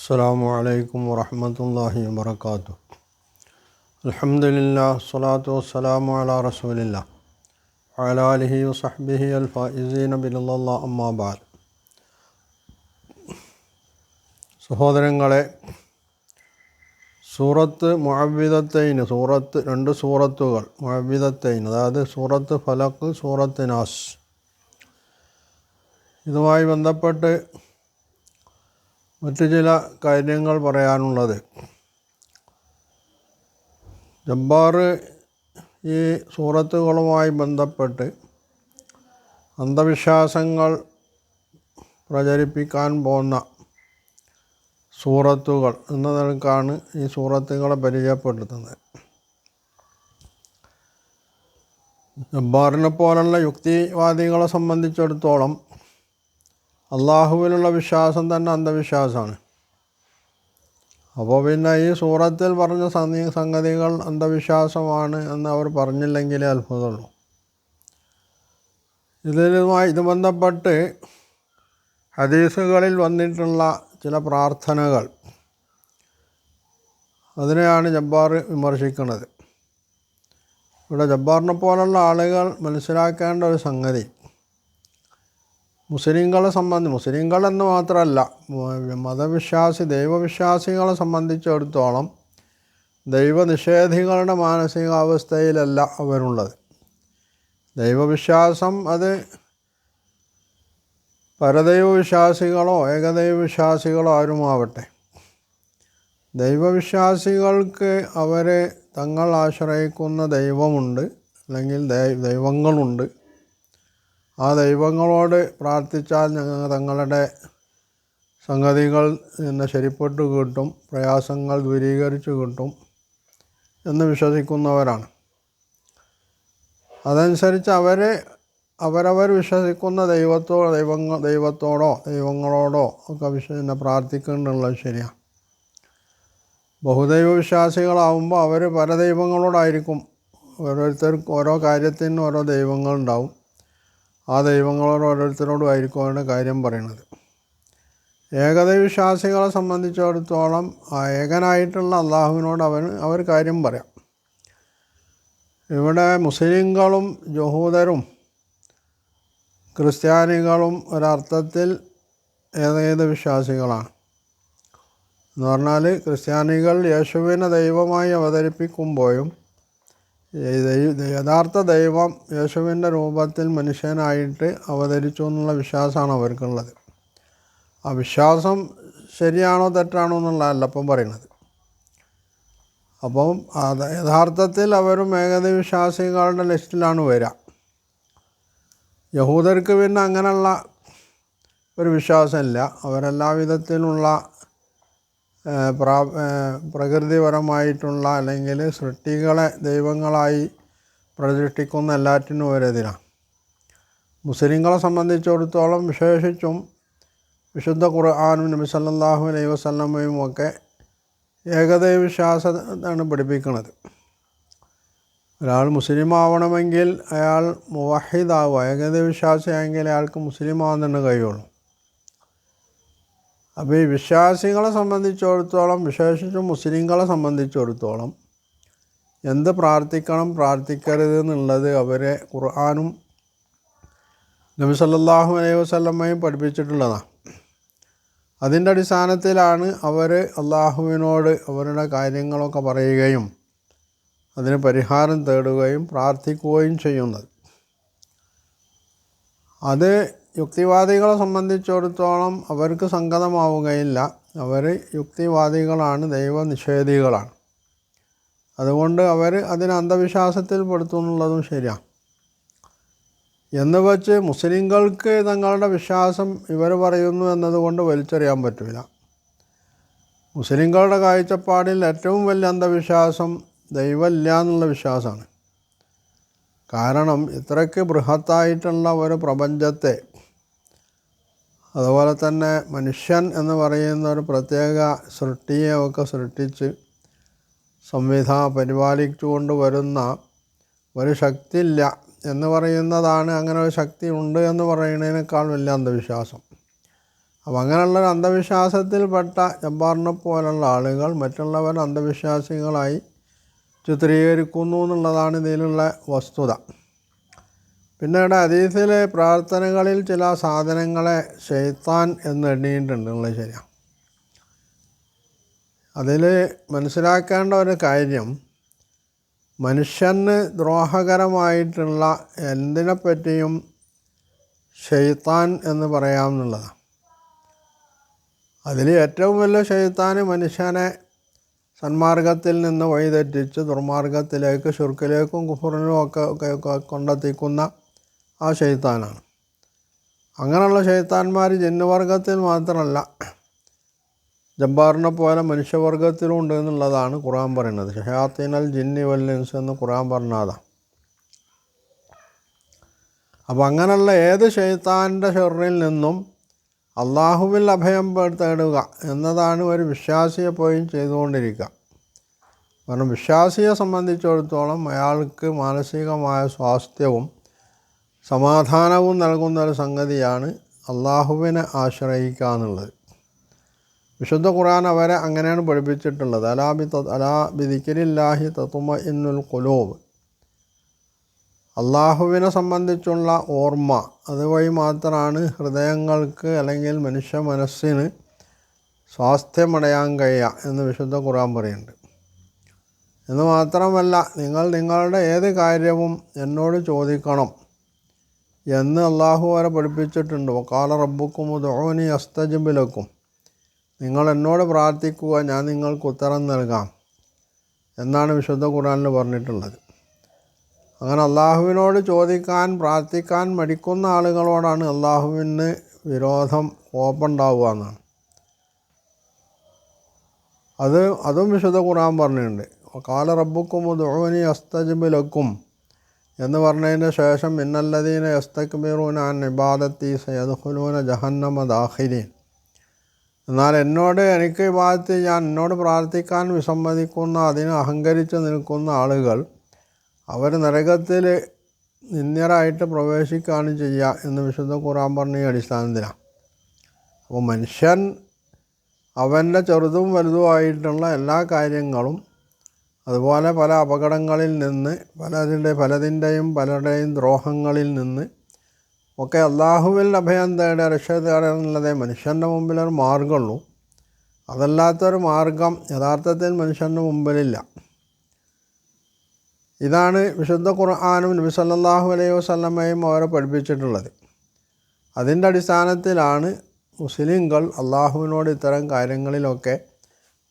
അസ്സലാമു അലൈക്കും വറഹ്മത്തുള്ളാഹി വബറകാതുഹു. അൽഹംദുലില്ലാഹ് സ്വലാത്തു വസ്സലാമു അലാ റസൂലില്ലാഹ് വഅലാ ആലിഹി വസഹ്ബിഹി അൽ ഫായിസീന ബിറളില്ലാഹി അമ്മാ ബഅദ്. സഹോദരങ്ങളെ, സൂറത്ത് മുഅവ്വിദത്തൈൻ, രണ്ട് സൂറത്തുകൾ മുഅവ്വിദത്തൈൻ, അതായത് സൂറത്ത് ഫലഖ്, സൂറത്ത് നാസ്, ഇതുമായി ബന്ധപ്പെട്ട് മറ്റു ചില കാര്യങ്ങൾ പറയാനുള്ളത്. ജബ്ബാർ ഈ സൂറത്തുകളുമായി ബന്ധപ്പെട്ട് അന്ധവിശ്വാസങ്ങൾ പ്രചരിപ്പിക്കാൻ പോകുന്ന സൂറത്തുകൾ എന്ന നിലക്കാണ് ഈ സൂറത്തുകളെ പരിചയപ്പെടുത്തുന്നത്. ജബ്ബാറിനെ പോലുള്ള യുക്തിവാദികളെ സംബന്ധിച്ചിടത്തോളം അള്ളാഹുവിലുള്ള വിശ്വാസം തന്നെ അന്ധവിശ്വാസമാണ്. അപ്പോൾ പിന്നെ ഈ സൂറത്തിൽ പറഞ്ഞ സംഗതികൾ അന്ധവിശ്വാസമാണ് എന്ന് അവർ പറഞ്ഞില്ലെങ്കിലേ അത്ഭുതമുള്ളൂ. ഇത് ബന്ധപ്പെട്ട് ഹദീസുകളിൽ വന്നിട്ടുള്ള ചില പ്രാർത്ഥനകൾ, അതിനെയാണ് ജബ്ബാർ വിമർശിക്കുന്നത്. ഇവിടെ ജബ്ബാറിനെ പോലുള്ള ആളുകൾ മനസ്സിലാക്കേണ്ട ഒരു സംഗതി, മുസ്ലിങ്ങൾ എന്ന് മാത്രമല്ല, ദൈവവിശ്വാസികളെ സംബന്ധിച്ചിടത്തോളം ദൈവനിഷേധികളുടെ മാനസികാവസ്ഥയിലല്ല അവരുള്ളത്. ദൈവവിശ്വാസം അത് പരദൈവവിശ്വാസികളോ ഏകദൈവവിശ്വാസികളോ ആരുമാവട്ടെ, ദൈവവിശ്വാസികൾക്ക് അവരെ തങ്ങൾ ആശ്രയിക്കുന്ന ദൈവമുണ്ട്, അല്ലെങ്കിൽ ദൈവങ്ങളുണ്ട്. ആ ദൈവങ്ങളോട് പ്രാർത്ഥിച്ചാൽ തങ്ങളുടെ സംഗതികൾ ശരിപ്പെട്ടു കിട്ടും, പ്രയാസങ്ങൾ ദൂരീകരിച്ചു കിട്ടും എന്ന് വിശ്വസിക്കുന്നവരാണ്. അതനുസരിച്ച് അവരവർ വിശ്വസിക്കുന്ന ദൈവങ്ങളോടോ ഒക്കെ പ്രാർത്ഥിക്കുന്നുള്ളത് ശരിയാണ്. ബഹുദൈവ വിശ്വാസികളാവുമ്പോൾ അവർ പരദൈവങ്ങളോടായിരിക്കും, ഓരോരുത്തർക്കും ഓരോ കാര്യത്തിനും ഓരോ ദൈവങ്ങളുണ്ടാവും. ആ ദൈവങ്ങളോട് ഓരോരുത്തരോടുമായിരിക്കും അവരുടെ കാര്യം പറയുന്നത്. ഏകദൈവവിശ്വാസികളെ സംബന്ധിച്ചിടത്തോളം ആ ഏകനായിട്ടുള്ള അള്ളാഹുവിനോട് അവർ കാര്യം പറയാം. ഇവിടെ മുസ്ലിങ്ങളും യഹൂദരും ക്രിസ്ത്യാനികളും ഒരർത്ഥത്തിൽ ഏത് വിശ്വാസികളാണ് എന്ന് പറഞ്ഞാൽ, ക്രിസ്ത്യാനികൾ യേശുവിനെ ദൈവമായി അവതരിപ്പിക്കുമ്പോഴും യഥാർത്ഥ ദൈവം യേശുവിൻ്റെ രൂപത്തിൽ മനുഷ്യനായിട്ട് അവതരിച്ചു എന്നുള്ള വിശ്വാസമാണ് അവർക്കുള്ളത്. ആ വിശ്വാസം ശരിയാണോ തെറ്റാണോ എന്നുള്ളതല്ല അപ്പം പറയുന്നത്. അപ്പം യഥാർത്ഥത്തിൽ അവരും ഏകദൈവ വിശ്വാസികളുടെ ലിസ്റ്റിലാണ് വരിക. യഹൂദർക്ക് പിന്നെ അങ്ങനെയുള്ള ഒരു വിശ്വാസമില്ല. അവരെല്ലാ വിധത്തിലുള്ള പ്രകൃതിപരമായിട്ടുള്ള അല്ലെങ്കിൽ സൃഷ്ടികളെ ദൈവങ്ങളായി പ്രതിഷ്ഠിക്കുന്ന എല്ലാറ്റിനും ഒരെതിരാണ്. മുസ്ലിങ്ങളെ സംബന്ധിച്ചിടത്തോളം വിശേഷിച്ചും വിശുദ്ധ ഖുർആനും നബി സല്ലല്ലാഹു അലൈഹി വസല്ലമയും ഒക്കെ ഏകദൈവ വിശ്വാസമാണ് പഠിപ്പിക്കുന്നത്. ഒരാൾ മുസ്ലിം ആവണമെങ്കിൽ അയാൾ മുവഹിദാവുക, ഏകദൈവ വിശ്വാസിയായെങ്കിൽ അയാൾക്ക് മുസ്ലിം ആവാൻ തന്നെ കഴിയുള്ളൂ. അപ്പോൾ ഈ വിശ്വാസികളെ സംബന്ധിച്ചിടത്തോളം, വിശേഷിച്ചും മുസ്ലിങ്ങളെ സംബന്ധിച്ചിടത്തോളം എന്ത് പ്രാർത്ഥിക്കണം പ്രാർത്ഥിക്കരുത് എന്നുള്ളത് അവരെ ഖുർആനും നബി സല്ലല്ലാഹു അലൈഹി വസല്ലമയും പഠിപ്പിച്ചിട്ടുള്ളതാണ്. അതിൻ്റെ അടിസ്ഥാനത്തിലാണ് അവർ അള്ളാഹുവിനോട് അവരുടെ കാര്യങ്ങളൊക്കെ പറയുകയും അതിന് പരിഹാരം തേടുകയും പ്രാർത്ഥിക്കുകയും ചെയ്യുന്നത്. അത് യുക്തിവാദികളെ സംബന്ധിച്ചിടത്തോളം അവർക്ക് സംഗതമാവുകയില്ല. അവർ യുക്തിവാദികളാണ്, ദൈവനിഷേധികളാണ്. അതുകൊണ്ട് അവർ അതിനെ അന്ധവിശ്വാസത്തിൽ പെടുത്തുന്നുള്ളതും ശരിയാണ്. എന്ന് വച്ച് മുസ്ലിങ്ങൾക്ക് തങ്ങളുടെ വിശ്വാസം ഇവർ പറയുന്നു എന്നതുകൊണ്ട് വലിച്ചെറിയാൻ പറ്റില്ല. മുസ്ലിങ്ങളുടെ കാഴ്ചപ്പാടിൽ ഏറ്റവും വലിയ അന്ധവിശ്വാസം ദൈവമില്ല എന്നുള്ള വിശ്വാസമാണ്. കാരണം ഇത്രയ്ക്ക് ബൃഹത്തായിട്ടുള്ള ഒരു പ്രപഞ്ചത്തെ, അതുപോലെ തന്നെ മനുഷ്യൻ എന്ന് പറയുന്ന ഒരു പ്രത്യേക സൃഷ്ടിയെ ഒക്കെ സൃഷ്ടിച്ച് പരിപാലിച്ചു കൊണ്ട് വരുന്ന ഒരു ശക്തിയില്ല എന്ന് പറയുന്നതാണ്. അങ്ങനെ ഒരു ശക്തി ഉണ്ട് എന്ന് പറയുന്നതിനേക്കാൾ വലിയ അന്ധവിശ്വാസം. അപ്പം അങ്ങനെയുള്ളൊരു അന്ധവിശ്വാസത്തിൽപ്പെട്ട ജബ്ബാറിനെ പോലുള്ള ആളുകൾ മറ്റുള്ളവർ അന്ധവിശ്വാസികളായി ചിത്രീകരിക്കുന്നു എന്നുള്ളതാണ് ഇതിലുള്ള വസ്തുത. പിന്നീട് ഹദീസിലെ പ്രാർത്ഥനകളിൽ ചില സാധനങ്ങളെ ശൈത്താൻ എന്ന് എണ്ണിയിട്ടുണ്ട് എന്നുള്ളത് ശരിയാണ്. അതിൽ മനസ്സിലാക്കേണ്ട ഒരു കാര്യം, മനുഷ്യന് ദ്രോഹകരമായിട്ടുള്ള എന്തിനെപ്പറ്റിയും ശൈത്താൻ എന്ന് പറയാമെന്നുള്ളതാണ്. അതിൽ ഏറ്റവും വലിയ ശൈത്താൻ മനുഷ്യനെ സന്മാർഗത്തിൽ നിന്ന് വഴിതെറ്റിച്ച് ദുർമാർഗത്തിലേക്ക് ശിർക്കിലേക്കും കുഫറിനും ഒക്കെ കൊണ്ടെത്തിക്കുന്ന ആ ശൈത്താനാണ്. അങ്ങനെയുള്ള ശൈത്താന്മാർ ജിന്നുവർഗത്തിൽ മാത്രമല്ല ജബ്ബാറിനെ പോലെ മനുഷ്യവർഗത്തിലും ഉണ്ട് എന്നുള്ളതാണ് ഖുർആൻ പറയുന്നത്. ഷയാത്തീനൽ ജിന്നി വൽ ഇൻസ് എന്ന് ഖുർആൻ പറഞ്ഞതാണ്. അപ്പോൾ അങ്ങനെയുള്ള ഏത് ശൈത്താൻ്റെ ഷർറിൽ നിന്നും അള്ളാഹുവിൽ അഭയം തേടുക എന്നതാണ് ഒരു വിശ്വാസിയെ പോയും ചെയ്തുകൊണ്ടിരിക്കുക. കാരണം വിശ്വാസിയെ സംബന്ധിച്ചിടത്തോളം അയാൾക്ക് മാനസികമായ സ്വാസ്ഥ്യവും സമാധാനവും നൽകുന്ന ഒരു സംഗതിയാണ് അള്ളാഹുവിനെ ആശ്രയിക്കുക എന്നുള്ളത്. വിശുദ്ധ ഖുർആൻ അവരെ അങ്ങനെയാണ് പഠിപ്പിച്ചിട്ടുള്ളത്. അലാ ബിദിക്രില്ലാഹി തത്മഇന്നുൽ ഖുലൂബ്. അള്ളാഹുവിനെ സംബന്ധിച്ചുള്ള ഓർമ്മ അതുവഴി മാത്രമാണ് ഹൃദയങ്ങൾക്ക് അല്ലെങ്കിൽ മനുഷ്യ മനസ്സിന് സ്വാസ്ഥ്യമടയാൻ കഴിയുക എന്ന് വിശുദ്ധ ഖുർആൻ പറയുന്നുണ്ട്. എന്ന് മാത്രമല്ല, നിങ്ങൾ നിങ്ങളുടെ ഏത് കാര്യവും എന്നോട് ചോദിക്കണം എന്ന് അള്ളാഹു വരെ പഠിപ്പിച്ചിട്ടുണ്ട്. വഖാല റബ്ബുക്കും ഉദ്ഊനി അസ്തജിബ് ലക്കും. നിങ്ങൾ എന്നോട് പ്രാർത്ഥിക്കുക, ഞാൻ നിങ്ങൾക്ക് ഉത്തരം നൽകാം എന്നാണ് വിശുദ്ധ ഖുർആനിൽ പറഞ്ഞിട്ടുള്ളത്. അങ്ങനെ അള്ളാഹുവിനോട് ചോദിക്കാൻ പ്രാർത്ഥിക്കാൻ മടിക്കുന്ന ആളുകളോടാണ് അള്ളാഹുവിന് വിരോധം, കോപമുണ്ടാവുക എന്നാണ്. അതും വിശുദ്ധ ഖുർആൻ പറഞ്ഞിട്ടുണ്ട്. വഖാല റബ്ബുക്കും ഉദ്ഊനി അസ്തജിബ് ലക്കും എന്ന് പറഞ്ഞതിന് ശേഷം ഇന്നല്ലദീന യസ്തക്ബിറൂന അൻ ഇബാദത്തി സയദ്ഖുലൂന ജഹന്നമ ദാഖിലീൻ. എന്നാൽ എനിക്ക് ഇബാദത്ത് ചെയ്യാൻ, എന്നോട് പ്രാർത്ഥിക്കാൻ വിസമ്മതിക്കുന്ന, അതിന് അഹങ്കരിച്ച് നിൽക്കുന്ന ആളുകൾ അവർ നരകത്തിൽ നിന്ദ്യരായിട്ട് പ്രവേശിക്കുകയാണ് ചെയ്യുക എന്ന് വിശുദ്ധ ഖുർആൻ പറഞ്ഞ അടിസ്ഥാനത്തിലാണ്. അപ്പോൾ മനുഷ്യൻ അവൻ്റെ ചെറുതും വലുതുമായിട്ടുള്ള എല്ലാ കാര്യങ്ങളും അതുപോലെ പല അപകടങ്ങളിൽ നിന്ന് പലരുടെയും ദ്രോഹങ്ങളിൽ നിന്ന് ഒക്കെ അള്ളാഹുവിൽ അഭയം തേടുക, രക്ഷ തേടുക എന്നുള്ളതേ മനുഷ്യൻ്റെ മുമ്പിലൊരു മാർഗമുള്ളൂ. അതല്ലാത്തൊരു മാർഗം യഥാർത്ഥത്തിൽ മനുഷ്യൻ്റെ മുമ്പിലില്ല. ഇതാണ് വിശുദ്ധ ഖുർആനും നബി സല്ലല്ലാഹു അലൈഹി വസല്ലമയും അവരെ പഠിപ്പിച്ചിട്ടുള്ളത്. അതിൻ്റെ അടിസ്ഥാനത്തിലാണ് മുസ്ലിങ്ങൾ അള്ളാഹുവിനോട് ഇത്തരം കാര്യങ്ങളിലൊക്കെ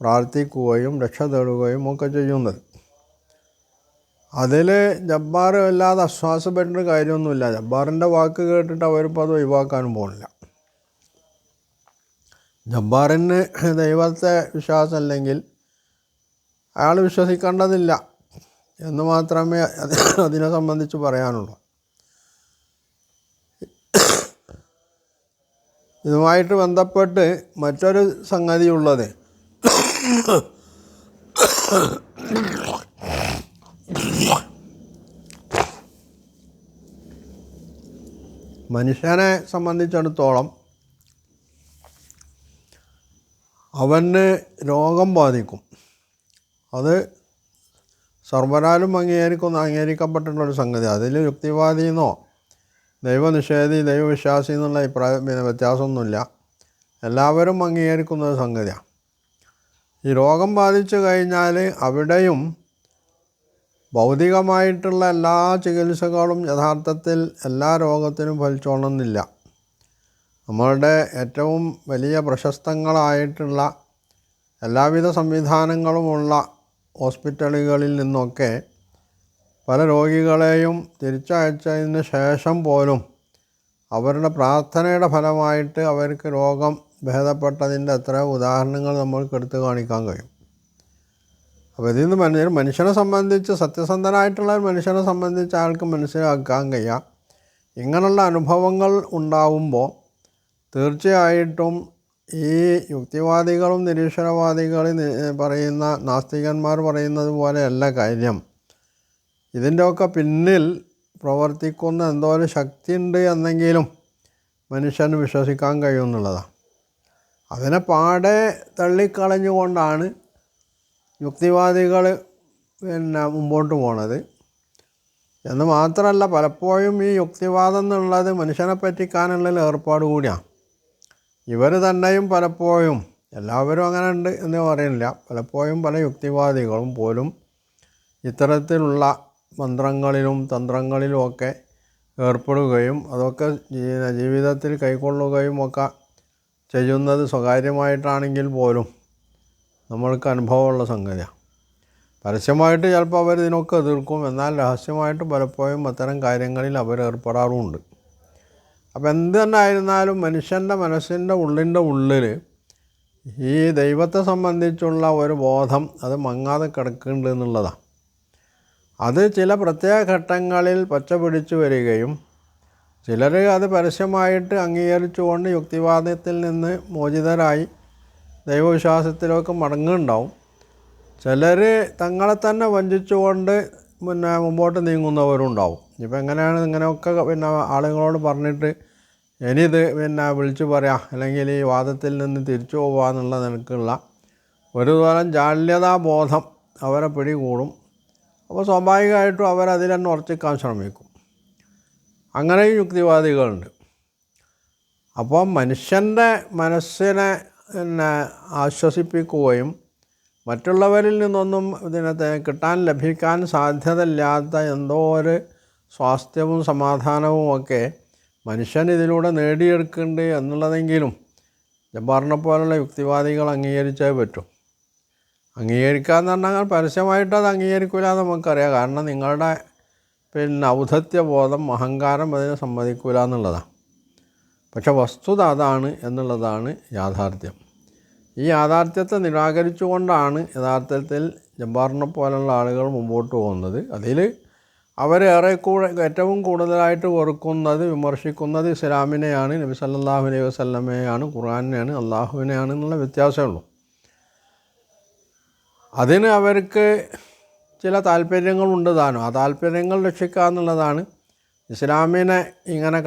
പ്രാർത്ഥിക്കുകയും രക്ഷ തേടുകയും ഒക്കെ ചെയ്യുന്നത്. അതിൽ ജബ്ബാർ വല്ലാതെ ആശ്വാസപ്പെട്ടൊരു കാര്യമൊന്നുമില്ല. ജബ്ബാറിൻ്റെ വാക്ക് കേട്ടിട്ട് അവരിപ്പോൾ അത് ഒഴിവാക്കാനും പോകുന്നില്ല. ജബ്ബാറിന് ദൈവത്തെ വിശ്വാസമല്ലെങ്കിൽ അയാൾ വിശ്വസിക്കേണ്ടതില്ല എന്ന് മാത്രമേ അതിനെ സംബന്ധിച്ച് പറയാനുള്ളൂ. ഇതുമായിട്ട് ബന്ധപ്പെട്ട് മറ്റൊരു സംഗതിയുള്ളത്, മനുഷ്യനെ സംബന്ധിച്ചിടത്തോളം അവന് രോഗം ബാധിക്കും. അത് സർവ്വരാലും അംഗീകരിക്കപ്പെട്ടിട്ടുള്ളൊരു സംഗതി. അതിൽ യുക്തിവാദിയെന്നോ ദൈവനിഷേധി ദൈവവിശ്വാസി എന്നുള്ള വ്യത്യാസമൊന്നുമില്ല. എല്ലാവരും അംഗീകരിക്കുന്ന ഒരു സംഗതിയാണ്. ഈ രോഗം ബാധിച്ചു കഴിഞ്ഞാൽ അവിടെയും ഭൗതികമായിട്ടുള്ള എല്ലാ ചികിത്സകളും യഥാർത്ഥത്തിൽ എല്ലാ രോഗത്തിനും ഫലിച്ചോണമെന്നില്ല. നമ്മളുടെ ഏറ്റവും വലിയ പ്രശസ്തങ്ങളായിട്ടുള്ള എല്ലാവിധ സംവിധാനങ്ങളുമുള്ള ഹോസ്പിറ്റലുകളിൽ നിന്നൊക്കെ പല രോഗികളെയും തിരിച്ചയച്ചതിന് ശേഷം പോലും അവരുടെ പ്രാർത്ഥനയുടെ ഫലമായിട്ട് അവർക്ക് രോഗം ഭേദപ്പെട്ടതിൻ്റെ എത്രയോ ഉദാഹരണങ്ങൾ നമ്മൾക്ക് എടുത്ത് കാണിക്കാൻ കഴിയും. അപ്പോൾ ഇതിൽ നിന്ന് മനുഷ്യനെ സംബന്ധിച്ച്, സത്യസന്ധനായിട്ടുള്ള ഒരു മനുഷ്യനെ സംബന്ധിച്ച് അയാൾക്ക് മനസ്സിലാക്കാൻ കഴിയുക, ഇങ്ങനെയുള്ള അനുഭവങ്ങൾ ഉണ്ടാവുമ്പോൾ തീർച്ചയായിട്ടും ഈ യുക്തിവാദികളും നിരീശ്വരവാദികളും പറയുന്ന നാസ്തികന്മാർ പറയുന്നത് പോലെയല്ല കാര്യം. ഇതിൻ്റെയൊക്കെ പിന്നിൽ പ്രവർത്തിക്കുന്ന എന്തോ ഒരു ശക്തിയുണ്ട് എന്നെങ്കിലും മനുഷ്യന് വിശ്വസിക്കാൻ കഴിയുമെന്നുള്ളതാണ്. അതിനെ പാടെ തള്ളിക്കളഞ്ഞുകൊണ്ടാണ് യുക്തിവാദികൾ മുമ്പോട്ട് പോണത്. എന്ന് മാത്രമല്ല, പലപ്പോഴും ഈ യുക്തിവാദം എന്നുള്ളത് മനുഷ്യനെ പറ്റിക്കാനുള്ള ഏർപ്പാട് കൂടിയാണ്. ഇവർ തന്നെയും പലപ്പോഴും, എല്ലാവരും അങ്ങനെ ഉണ്ട് എന്ന് പറയുന്നില്ല, പലപ്പോഴും പല യുക്തിവാദികളും പോലും ഇത്തരത്തിലുള്ള മന്ത്രങ്ങളിലും തന്ത്രങ്ങളിലുമൊക്കെ ഏർപ്പെടുകയും അതൊക്കെ ജീവിതത്തിൽ കൈക്കൊള്ളുകയും ഒക്കെ ചെയ്യുന്നത് സ്വകാര്യമായിട്ടാണെങ്കിൽ പോലും നമ്മൾക്ക് അനുഭവമുള്ള സംഗതിയാണ്. പരസ്യമായിട്ട് ചിലപ്പോൾ അവർ ഇതിനൊക്കെ എതിർക്കും, എന്നാൽ രഹസ്യമായിട്ട് പലപ്പോഴും അത്തരം കാര്യങ്ങളിൽ അവർ ഏർപ്പെടാറുമുണ്ട്. അപ്പോൾ എന്ത് തന്നെ ആയിരുന്നാലും മനുഷ്യൻ്റെ മനസ്സിൻ്റെ ഉള്ളിൽ ഈ ദൈവത്തെ സംബന്ധിച്ചുള്ള ഒരു ബോധം അത് മങ്ങാതെ കിടക്കുന്നുണ്ട് എന്നുള്ളതാണ്. അത് ചില പ്രത്യേക ഘട്ടങ്ങളിൽ പച്ച പിടിച്ചു വരികയും ചിലർ അത് പരസ്യമായിട്ട് അംഗീകരിച്ചുകൊണ്ട് യുക്തിവാദത്തിൽ നിന്ന് മോചിതരായി ദൈവവിശ്വാസത്തിലൊക്കെ മടങ്ങുന്നുണ്ടാവും. ചിലർ തങ്ങളെ തന്നെ വഞ്ചിച്ചുകൊണ്ട് മുമ്പോട്ട് നീങ്ങുന്നവരുണ്ടാവും. ഇപ്പോൾ എങ്ങനെയാണ് ഇങ്ങനെയൊക്കെ ആളുകളോട് പറഞ്ഞിട്ട് ഇനിയിത് വിളിച്ചു പറയാം, അല്ലെങ്കിൽ ഈ വാദത്തിൽ നിന്ന് തിരിച്ചു പോകുക എന്നുള്ള നിലക്കുള്ള ഒരു തരം ജാള്യതാബോധം അവരെ പിടികൂടും. അപ്പോൾ സ്വാഭാവികമായിട്ടും അവരതിൽ തന്നെ ഉറച്ചിക്കാൻ ശ്രമിക്കും. അങ്ങനെയും യുക്തിവാദികളുണ്ട്. അപ്പോൾ മനുഷ്യൻ്റെ മനസ്സിനെ ആശ്വസിപ്പിക്കുകയും മറ്റുള്ളവരിൽ നിന്നൊന്നും കിട്ടാൻ ലഭിക്കാൻ സാധ്യതയില്ലാത്ത എന്തോ ഒരു സ്വാസ്ഥ്യവും സമാധാനവും ഒക്കെ മനുഷ്യൻ ഇതിലൂടെ നേടിയെടുക്കുന്നുണ്ട് എന്നുള്ളതെങ്കിലും ജബ്ബാറിനെ പോലുള്ള യുക്തിവാദികൾ അംഗീകരിച്ചേ പറ്റും. അംഗീകരിക്കാമെന്ന് പറഞ്ഞാൽ പരസ്യമായിട്ട് അത് അംഗീകരിക്കില്ല എന്ന് നമുക്കറിയാം. കാരണം നിങ്ങളുടെ ഔദ്ധത്യബോധം, അഹങ്കാരം അതിനെ സമ്മതിക്കില്ല എന്നുള്ളതാണ്. പക്ഷെ വസ്തുത അതാണ് എന്നുള്ളതാണ് യാഥാർത്ഥ്യം. ഈ യാഥാർത്ഥ്യത്തെ നിരാകരിച്ചുകൊണ്ടാണ് യഥാർത്ഥത്തിൽ ജബ്ബാറിനെ പോലുള്ള ആളുകൾ മുമ്പോട്ട് പോകുന്നത്. അതിൽ അവർ ഏറ്റവും കൂടുതലായിട്ട് വെറുക്കുന്നത്, വിമർശിക്കുന്നത് ഇസ്ലാമിനെയാണ്, നബി സല്ലല്ലാഹു അലൈഹി വസല്ലമയെയാണ്, ഖുർആനെയാണ്, അള്ളാഹുവിനെയാണ് എന്നുള്ള വ്യത്യാസമേ ഉള്ളൂ. അതിന് അവർക്ക് ചില താല്പര്യങ്ങളുണ്ട് താനും. ആ താല്പര്യങ്ങൾ രക്ഷിക്കുക എന്നുള്ളതാണ് ഇസ്ലാമിനെ ഇങ്ങനെ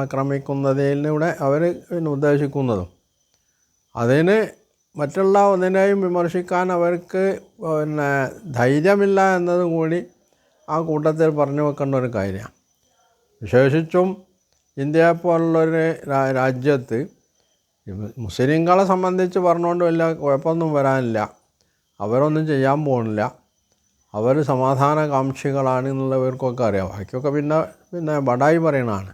ആക്രമിക്കുന്നതിലൂടെ അവർ ഉദ്ദേശിക്കുന്നതും. അതിന് മറ്റുള്ള ഒന്നിനെയും വിമർശിക്കാൻ അവർക്ക് ധൈര്യമില്ല എന്നത് കൂടി ആ കൂട്ടത്തിൽ പറഞ്ഞു വെക്കേണ്ട ഒരു കാര്യമാണ്. വിശേഷിച്ചും ഇന്ത്യ പോലുള്ളൊരു രാജ്യത്ത് മുസ്ലിങ്ങളെ സംബന്ധിച്ച് പറഞ്ഞുകൊണ്ട് വലിയ കുഴപ്പമൊന്നും വരാനില്ല. അവരൊന്നും ചെയ്യാൻ പോകുന്നില്ല. അവർ സമാധാനകാംക്ഷികളാണ് എന്നുള്ളവർക്കൊക്കെ അറിയാം. ബാക്കിയൊക്കെ പിന്നെ ബടായി പറയണതാണ്.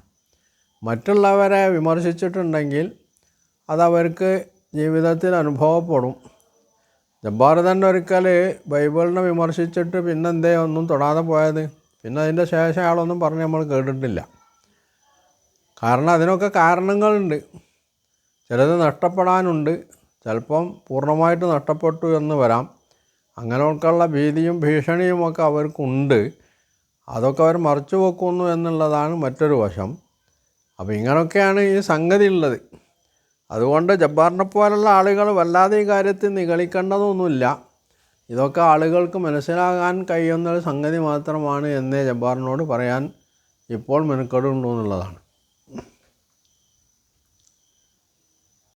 മറ്റുള്ളവരെ വിമർശിച്ചിട്ടുണ്ടെങ്കിൽ അതവർക്ക് ജീവിതത്തിൽ അനുഭവപ്പെടും. ജബ്ബാർ തന്നെ ഒരിക്കൽ ബൈബിളിനെ വിമർശിച്ചിട്ട് പിന്നെന്തേ ഒന്നും തൊടാതെ പോയത്? പിന്നെ അതിൻ്റെ ശേഷം അയാളൊന്നും പറഞ്ഞ് നമ്മൾ കേട്ടിട്ടില്ല. കാരണം അതിനൊക്കെ കാരണങ്ങളുണ്ട്. ചിലത് നഷ്ടപ്പെടാനുണ്ട്, ചിലപ്പം പൂർണ്ണമായിട്ട് നഷ്ടപ്പെട്ടു എന്ന് വരാം. അങ്ങനെയൊക്കെയുള്ള ഭീതിയും ഭീഷണിയുമൊക്കെ അവർക്കുണ്ട്. അതൊക്കെ അവർ മറച്ചു വെക്കുന്നു എന്നുള്ളതാണ് മറ്റൊരു വശം. അപ്പോൾ ഇങ്ങനെയൊക്കെയാണ് ഈ സംഗതി ഉള്ളത്. അതുകൊണ്ട് ജബ്ബാറിനെ പോലുള്ള ആളുകൾ വല്ലാതെ ഈ കാര്യത്തിൽ നിഗളിക്കേണ്ടതൊന്നുമില്ല. ഇതൊക്കെ ആളുകൾക്ക് മനസ്സിലാകാൻ കഴിയുന്നൊരു സംഗതി മാത്രമാണ് എന്നേ ജബ്ബാറിനോട് പറയാൻ ഇപ്പോൾ മെനക്കെടുണ്ടോ എന്നുള്ളതാണ്.